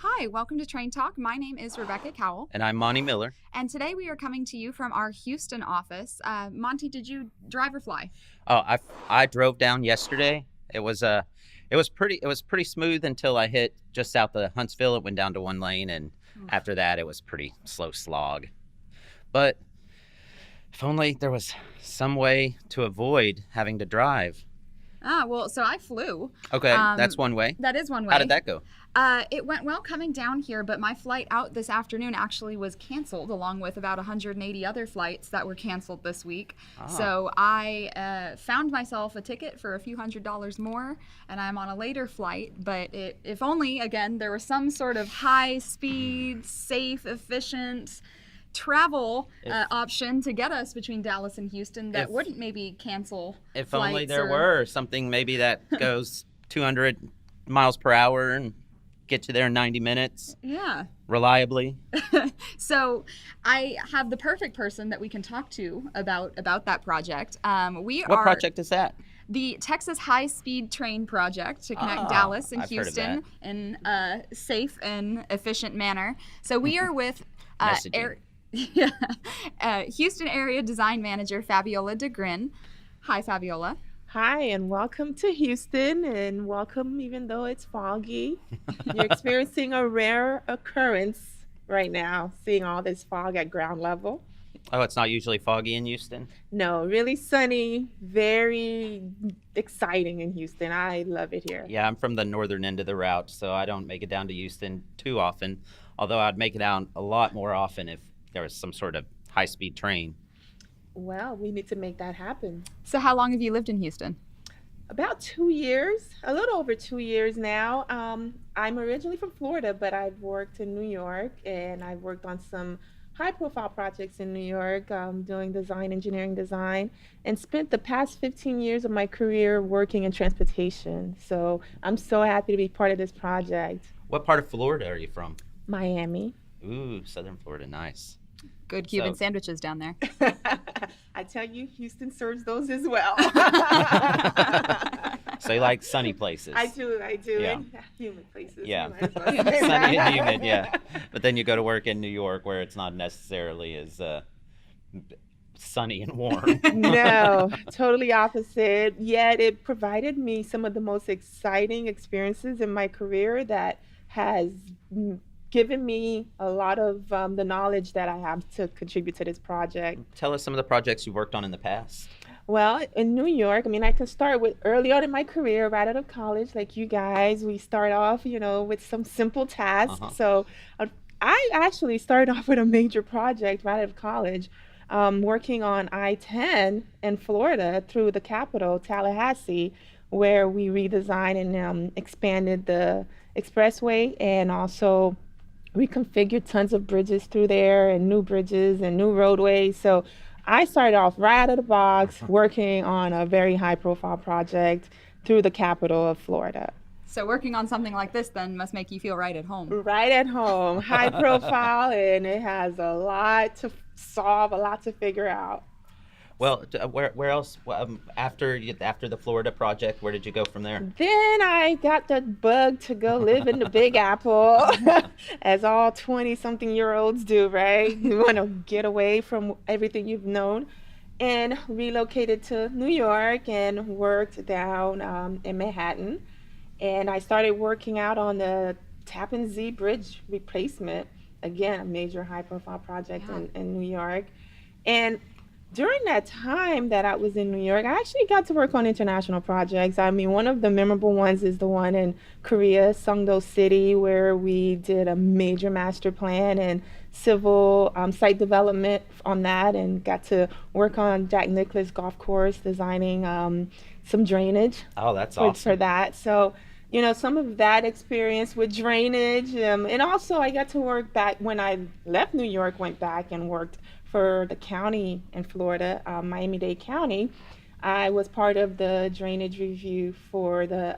Hi, welcome to Train Talk. My name is Rebecca Cowell, And I'm Monty Miller. and today we are coming to you from our Houston office. Monty, did you drive or fly? Oh, I drove down yesterday. It was pretty smooth until I hit just south of Huntsville. It went down to one lane, and after that, it was pretty slow slog. But if only there was some way to avoid having to drive. So I flew. Okay, that's one way. That is one way. How did that go? It went well coming down here, but my flight out this afternoon actually was canceled, along with about 180 other flights that were canceled this week. So I found myself a ticket for a few $100s more, and I'm on a later flight. But if only, again, there was some sort of high-speed, safe, efficient travel option to get us between Dallas and Houston that wouldn't maybe cancel If flights only there were something maybe that goes 200 miles per hour and get you there in 90 minutes. Yeah. Reliably. So I have the perfect person that we can talk to about that project. What project is that? The Texas High Speed Train Project to connect Dallas and I've heard of Houston in a safe and efficient manner. So we are with Messaging. Houston area design manager Fabiola Dagrin. Hi, Fabiola. Hi, and welcome to Houston, and welcome even though it's foggy. You're experiencing a rare occurrence right now, seeing all this fog at ground level. Oh, it's not usually foggy in Houston? No, really sunny, very exciting in Houston. I love it here. Yeah, I'm from the northern end of the route, so I don't make it down to Houston too often, although I'd make it down a lot more often if there was some sort of high-speed train. Well, we need to make that happen. So how long have you lived in Houston? About 2 years, a little over 2 years now. I'm originally from Florida, but I've worked in New York, and I've worked on some high-profile projects in New York, doing engineering design, and spent the past 15 years of my career working in transportation. So I'm so happy to be part of this project. What part of Florida are you from? Miami. Ooh, southern Florida, nice. Good Cuban sandwiches down there. I tell you, Houston serves those as well. So you like sunny places? I do. Yeah. And humid places. Yeah. You might as well say Sunny that. and humid, yeah. But then you go to work in New York where it's not necessarily as sunny and warm. No, totally opposite. Yet it provided me some of the most exciting experiences in my career that has given me a lot of the knowledge that I have to contribute to this project. Tell us some of the projects you've worked on in the past. Well, in New York, I can start with early on in my career, right out of college, like you guys. We start off, with some simple tasks. So I actually started off with a major project right out of college, working on I-10 in Florida through the capital, Tallahassee, where we redesigned and expanded the expressway and also reconfigured tons of bridges through there and new bridges and new roadways. So I started off right out of the box working on a very high profile project through the capital of Florida. So working on something like this then must make you feel right at home. Right at home, high profile, and it has a lot to solve, a lot to figure out. Well, where else, after the Florida project, where did you go from there? Then I got the bug to go live in the Big Apple, as all 20-something-year-olds do, right? You want to get away from everything you've known, and relocated to New York and worked down in Manhattan. And I started working out on the Tappan Zee Bridge replacement, again, a major high-profile project in New York. And during that time that I was in New York, I actually got to work on international projects. One of the memorable ones is the one in Korea, Songdo City, where we did a major master plan and civil site development on that, and got to work on Jack Nicklaus Golf Course, designing some drainage. Oh, that's awesome. For that. So, some of that experience with drainage. And also I got to work back when I left New York, went back and worked for the county in Florida, Miami-Dade County. I was part of the drainage review for the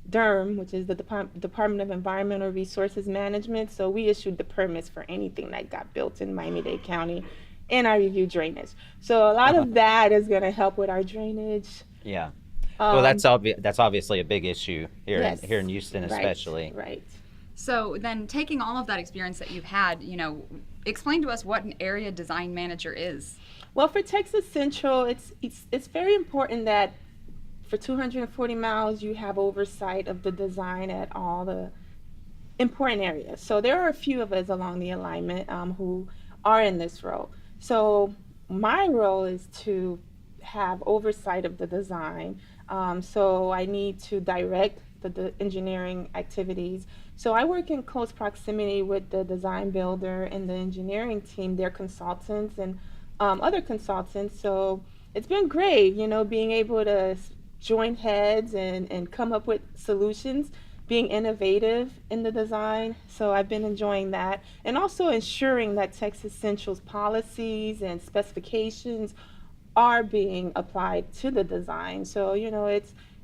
DERM, which is the Department of Environmental Resources Management. So we issued the permits for anything that got built in Miami-Dade County, and I reviewed drainage. So a lot of that is going to help with our drainage. Yeah. Well, that's obviously a big issue here Yes, here in Houston, especially. Right. So then, taking all of that experience that you've had, explain to us what an area design manager is. Well, for Texas Central, it's very important that for 240 miles you have oversight of the design at all the important areas. So there are a few of us along the alignment who are in this role. So my role is to have oversight of the design. So I need to direct the engineering activities. So I work in close proximity with the design builder and the engineering team, their consultants and other consultants. So it's been great, being able to join heads and come up with solutions, being innovative in the design. So I've been enjoying that. And also ensuring that Texas Central's policies and specifications are being applied to the design. So,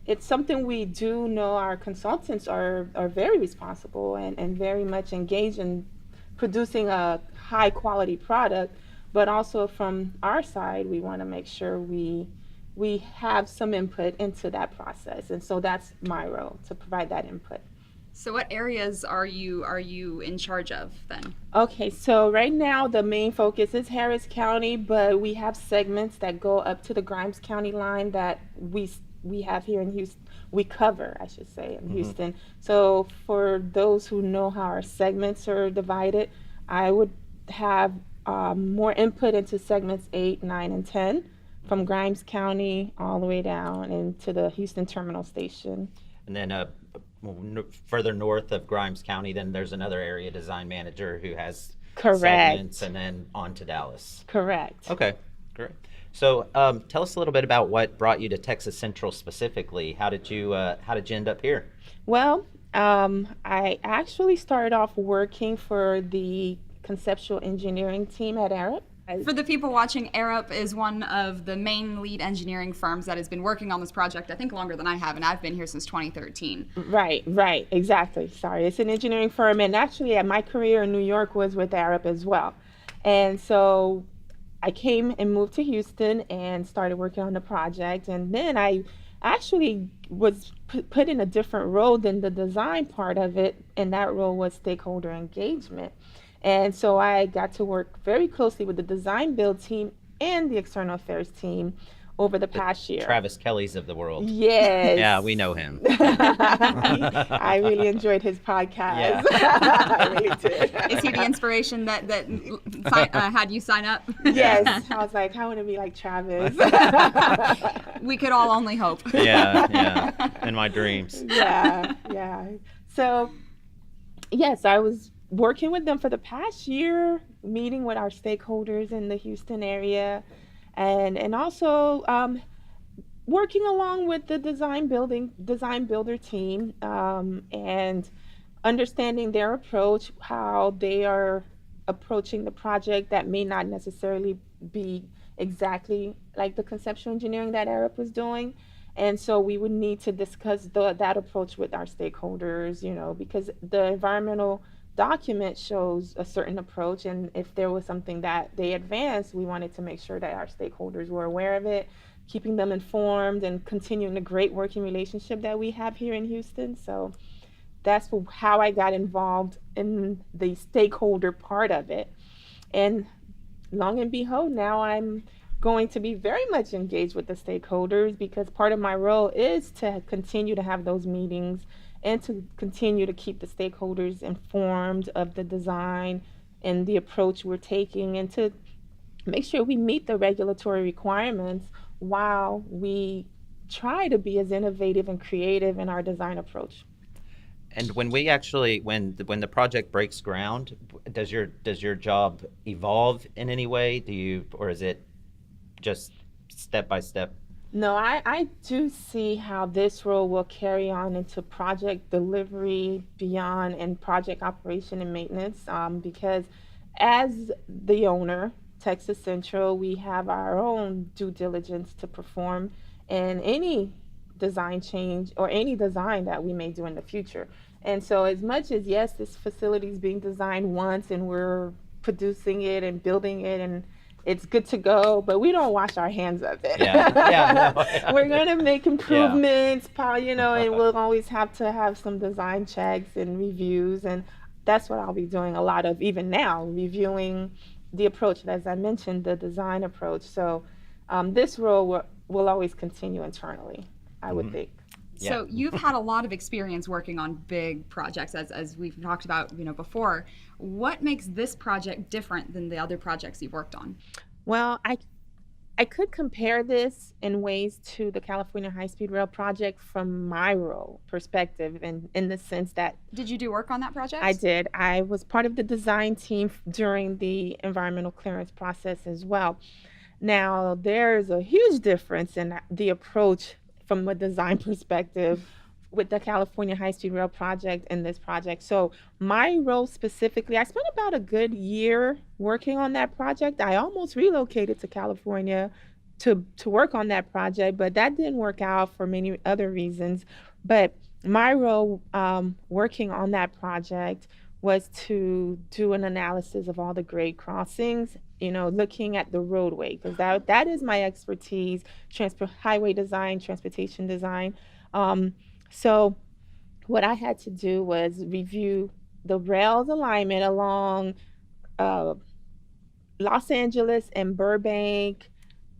it's something we do know our consultants are very responsible and very much engaged in producing a high quality product. But also from our side, we want to make sure we have some input into that process. And so that's my role, to provide that input. So what areas are you in charge of then? Okay, so right now the main focus is Harris County, but we have segments that go up to the Grimes County line that we have here in Houston. We cover, I should say, in Houston. So for those who know how our segments are divided, I would have more input into segments 8, 9, and 10 from Grimes County all the way down into the Houston Terminal Station. And then further north of Grimes County, then there's another area design manager who has segments, and then on to Dallas. Correct. Okay, great. So tell us a little bit about what brought you to Texas Central specifically. How did you end up here? Well, I actually started off working for the conceptual engineering team at Arup. For the people watching, Arup is one of the main lead engineering firms that has been working on this project, I think, longer than I have, and I've been here since 2013. Right, exactly. Sorry, it's an engineering firm, and actually my career in New York was with Arup as well. And so I came and moved to Houston and started working on the project, and then I actually was put in a different role than the design part of it, and that role was stakeholder engagement. And so I got to work very closely with the design build team and the external affairs team over the past year. Travis Kelly's of the world. Yes. Yeah, we know him. I really enjoyed his podcast. Yeah. I really did. Is he the inspiration that had you sign up? Yes. I was like, I want to be like Travis. We could all only hope. Yeah. In my dreams. Yeah. So, yes, I was working with them for the past year, meeting with our stakeholders in the Houston area, and also working along with the design builder team, and understanding their approach, how they are approaching the project that may not necessarily be exactly like the conceptual engineering that Arup was doing. And so we would need to discuss that approach with our stakeholders, because the environmental document shows a certain approach, and if there was something that they advanced, we wanted to make sure that our stakeholders were aware of it, keeping them informed and continuing the great working relationship that we have here in Houston. So that's how I got involved in the stakeholder part of it. And long and behold, now I'm going to be very much engaged with the stakeholders, because part of my role is to continue to have those meetings and to continue to keep the stakeholders informed of the design and the approach we're taking, and to make sure we meet the regulatory requirements while we try to be as innovative and creative in our design approach. And when the project breaks ground, does your job evolve in any way? Or is it just step by step? No, I do see how this role will carry on into project delivery beyond, and project operation and maintenance, because as the owner, Texas Central, we have our own due diligence to perform in any design change or any design that we may do in the future. And so as much as, yes, this facility is being designed once and we're producing it and building it and it's good to go, but we don't wash our hands of it. Yeah, no, yeah. We're going to make Yeah. improvements, and we'll always have to have some design checks and reviews. And that's what I'll be doing a lot of even now, reviewing the approach, as I mentioned, the design approach. So this role will always continue internally, I would think. So you've had a lot of experience working on big projects, as we've talked about, before. What makes this project different than the other projects you've worked on? Well, I could compare this in ways to the California High-Speed Rail project from my role perspective, and in the sense that Did you do work on that project? I did. I was part of the design team during the environmental clearance process as well. Now, there's a huge difference in the approach from a design perspective with the California High-Speed Rail project and this project. So my role specifically, I spent about a good year working on that project. I almost relocated to California to work on that project, but that didn't work out for many other reasons. But my role working on that project was to do an analysis of all the grade crossings, looking at the roadway, because that is my expertise, highway design, transportation design. So what I had to do was review the rails alignment along Los Angeles and Burbank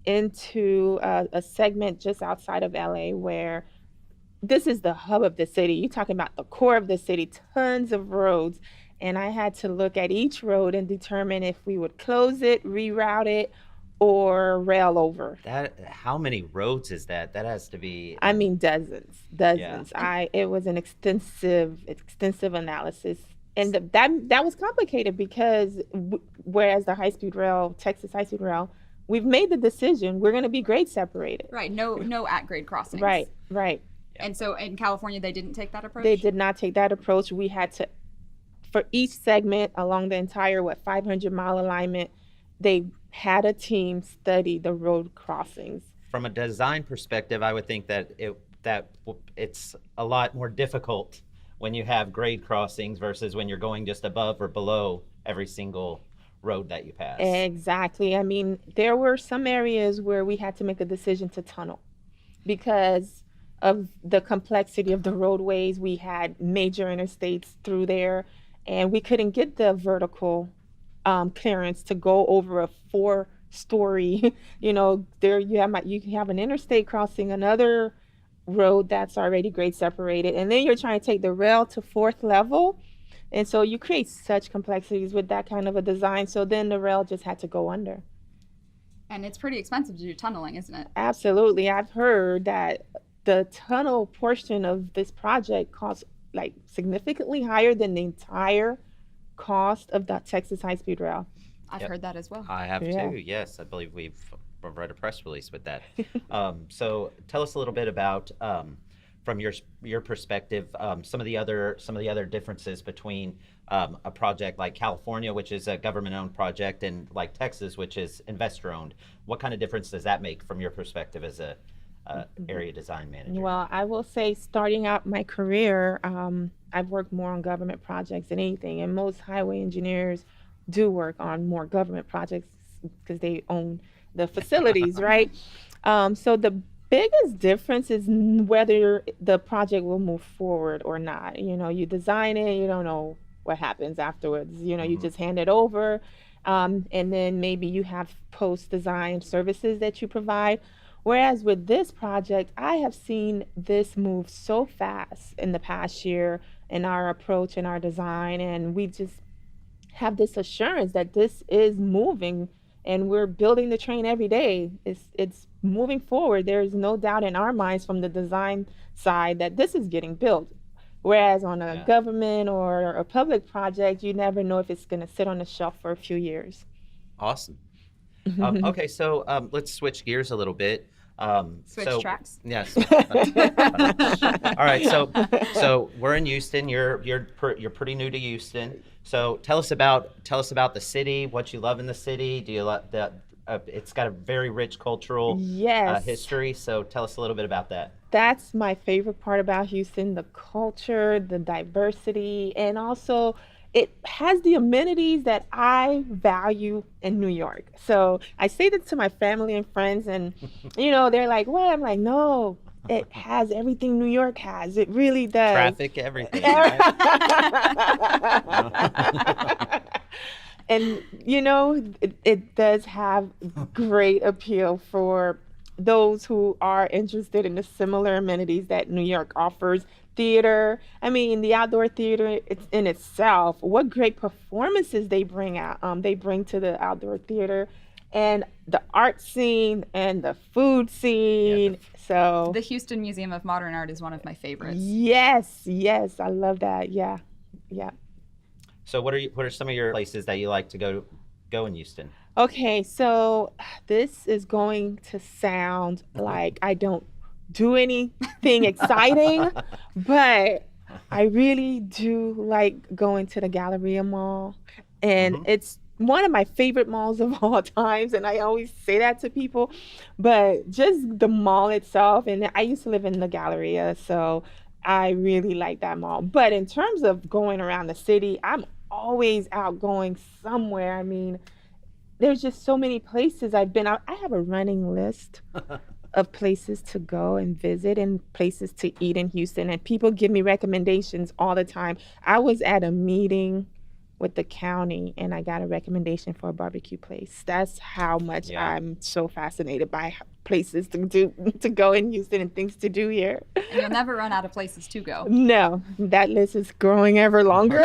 into a segment just outside of LA where this is the hub of the city. You're talking about the core of the city, tons of roads. And I had to look at each road and determine if we would close it, reroute it, or rail over. How many roads is that? That has to be. I mean, dozens. Yeah. It was an extensive analysis, and that was complicated because whereas the high-speed rail, Texas high-speed rail, we've made the decision we're going to be grade separated. Right. No at-grade crossings. Right. And so in California, they didn't take that approach? They did not take that approach. We had to, for each segment along the entire 500-mile alignment, they had a team study the road crossings. From a design perspective, I would think that it's a lot more difficult when you have grade crossings versus when you're going just above or below every single road that you pass. Exactly. I mean, there were some areas where we had to make a decision to tunnel because of the complexity of the roadways. We had major interstates through there, and we couldn't get the vertical clearance to go over a 4-story. There you have an interstate crossing another road that's already grade separated, and then you're trying to take the rail to 4th level, and so you create such complexities with that kind of a design. So then the rail just had to go under. And it's pretty expensive to do tunneling, isn't it? Absolutely. I've heard that the tunnel portion of this project costs significantly higher than the entire cost of the Texas high-speed rail. I've heard that as well. I have too. Yes, I believe we've read a press release with that. So tell us a little bit about, from your perspective, some of the other differences between a project like California, which is a government-owned project, and like Texas, which is investor-owned. What kind of difference does that make from your perspective as a area design manager? Well, I will say, starting out my career, I've worked more on government projects than anything, and most highway engineers do work on more government projects because they own the facilities, right? So the biggest difference is whether the project will move forward or not. You design it, you don't know what happens afterwards. You just hand it over, and then maybe you have post-design services that you provide. Whereas with this project, I have seen this move so fast in the past year in our approach and our design, and we just have this assurance that this is moving, and we're building the train every day. It's moving forward. There's no doubt in our minds from the design side that this is getting built. Whereas on a government or a public project, you never know if it's going to sit on the shelf for a few years. Awesome. Okay, so let's switch gears a little bit. Switch tracks. Yes. All right. So we're in Houston. You're pretty new to Houston. So tell us about the city. What you love in the city. Do you love the? It's got a very rich cultural history. So tell us a little bit about that. That's my favorite part about Houston: the culture, the diversity, and also it has the amenities that I value in New York. So I say that to my family and friends, and they're like, "What?" I'm like, "No, it has everything New York has. It really does." Traffic, everything. Right? And it does have great appeal for those who are interested in the similar amenities that New York offers. Theater, I mean, the outdoor theater, it's in itself, what great performances they bring out. They bring to the outdoor theater, and the art scene and the food scene. So the Houston Museum of Modern Art is one of my favorites. yes, I love that. Yeah. So what are some of your places that you like to go in Houston? Okay, so this is going to sound like I don't do anything exciting, but I really do like going to the Galleria Mall, and it's one of my favorite malls of all times, and I always say that to people, but just the mall itself, and I used to live in the Galleria, so I really like that mall. But in terms of going around the city, I'm always out going somewhere. I mean, there's just so many places I've been out. I have a running list of places to go and visit and places to eat in Houston, and people give me recommendations all the time. I was at a meeting with the county and I got a recommendation for a barbecue place. That's how much I'm so fascinated by places to go in Houston and things to do here. And you'll never run out of places to go. No, that list is growing ever longer.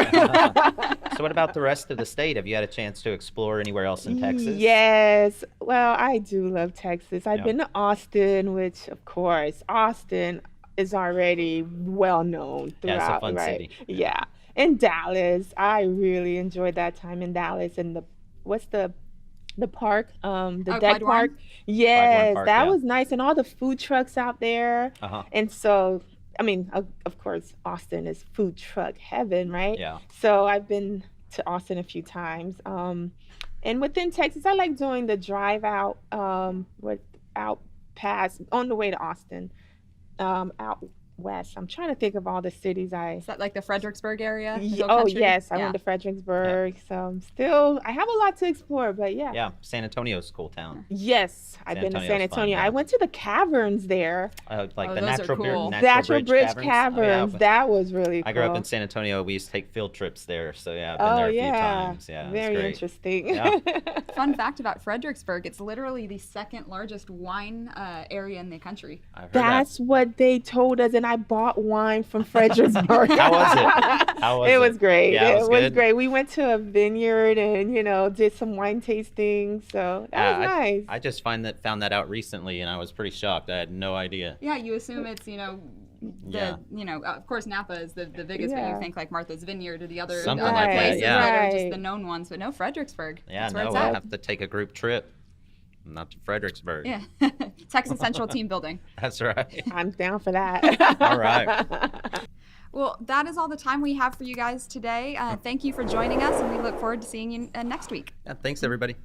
So what about the rest of the state? Have you had a chance to explore anywhere else in Texas? Yes. Well, I do love Texas. I've been to Austin, which, of course, Austin is already well known throughout. Yeah, it's a fun right? city. Yeah. In Dallas, I really enjoyed that time in Dallas. And what's the park? The Deck Park. Yes, Park, that was nice. And all the food trucks out there. And so, I mean, of course, Austin is food truck heaven, right? Yeah. So I've been to Austin a few times. And within Texas, I like doing the drive out, out past on the way to Austin, out west. I'm trying to think of all the cities Is that like the Fredericksburg area? Oh yes, I went to Fredericksburg. So I have a lot to explore, but yeah. Yeah, San Antonio's a cool town. Yes, I've been to San Antonio. Fun, yeah. I went to the caverns there. Like the those are cool. Natural Bridge Caverns. That was really cool. I grew up in San Antonio. We used to take field trips there, so I've been there a few times. Yeah, very interesting. Yeah. Fun fact about Fredericksburg: it's literally the second largest wine area in the country. That's what they told us, and I bought wine from Fredericksburg. How was it? It was great. Yeah, it was great. We went to a vineyard and did some wine tasting. So that was nice. I just found that out recently, and I was pretty shocked. I had no idea. Yeah, you assume it's of course Napa is the biggest, but you think like Martha's Vineyard or the other Something like places that, that are just the known ones. But no, Fredericksburg. Yeah, that's where we'll it's at. have to take a group trip. Not to Fredericksburg. Yeah. Texas Central team building. That's right. I'm down for that. All right. Well, that is all the time we have for you guys today. Thank you for joining us, and we look forward to seeing you next week. Yeah, thanks, everybody.